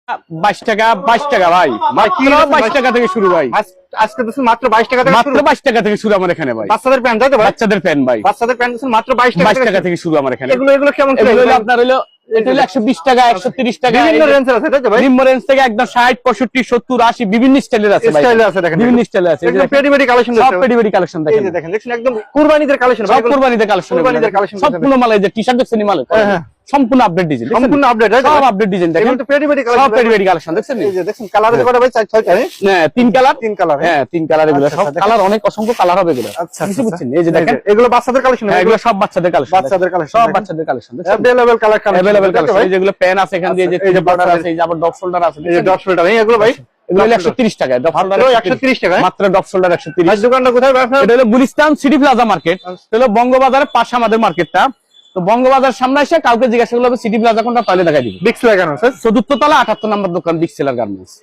22 টাকা ভাই, মাত্র 22 টাকা থেকে শুরু ভাই। আজকে তো মাত্র 22 টাকা থেকে মাত্র 22 টাকা থেকে শুরু আমার এখানে ভাই। বাচ্চাদের প্যান্ট তাই তো ভাই? বাচ্চাদের প্যান্ট ভাই, বাচ্চাদের প্যান্ট মাত্র 22 টাকা থেকে শুরু আমার এখানে। এগুলো কেমন এগুলো হলো আপনার হলো এটা হলো 120 টাকা, 130 টাকা, বিভিন্ন রেঞ্জের আছে তাই তো ভাই? নিম্ন রেঞ্জ থেকে একদম 60 65 70 80 বিভিন্ন স্টাইলের আছে ভাই। স্টাইলে আছে দেখেন, বিভিন্ন স্টাইলে আছে। একদম পেডিবেডি কালেকশন সব পেডিবেডি কালেকশন এই দেখেন। যে দেখেন, দেখছেন একদম কুরবানিদের কালেকশন সব কুরবানিদের কালেকশন, কুরবানিদের কালেকশন সম্পূর্ণ মাল। এই যে টি-শার্ট দেখছেন মাল, সম্পূর্ণ আপডেট ডিজাইন, সম্পূর্ণ আপডেট সব আপডেট ডিজাইন দেখেন। এগুলো তো পেডিবেডি সব কালেকশন, পেডিবেডি কালেকশন দেখছেন। এই যে দেখছেন কালারের কত ভাই? 6টা হ্যাঁ, তিন কালার, হ্যাঁ তিন কালার। এগুলো আচ্ছা, সব আচ্ছা, কালার, অনেক অসংখ্য কালার হবে এগুলো। আচ্ছা, কিছু আচ্ছা, বুঝছেন? এই যে দেখেন এগুলো বাচ্চাদের কালেকশন, এগুলো সব বাচ্চাদের কালেকশন, বাচ্চাদের কালেকশন, সব বাচ্চাদের কালেকশন দেখছেন। Available collection, available collection. এই যেগুলো পেন আছে এখান দিয়ে, যে বর্ডার আছে, এই যে আবার ডপ শোল্ডার আছে, এই যে ডট শোল্ডার এগুলো ভাই এগুলো 130 টাকা। ডপ শোল্ডার 130 টাকা, মাত্র ডপ শোল্ডার 130। ভাই দোকানটা কোথায় ভাই আপনার? এটা হলো গুলিস্তান সিটি প্লাজা মার্কেট, এটা হলো বঙ্গবাজারের পাশে আমাদের মার্কেটটা। তো বঙ্গবাজার সামনে এসে কাউকে জিজ্ঞাসা করলে সিটি প্লাজা কোনটা, তাহলে দেখাই দিবে। বিক্স লাগানো স্যার, চতুর্থ তলা 78 নম্বর দোকান, বিগ সেলার গার্মেন্টস।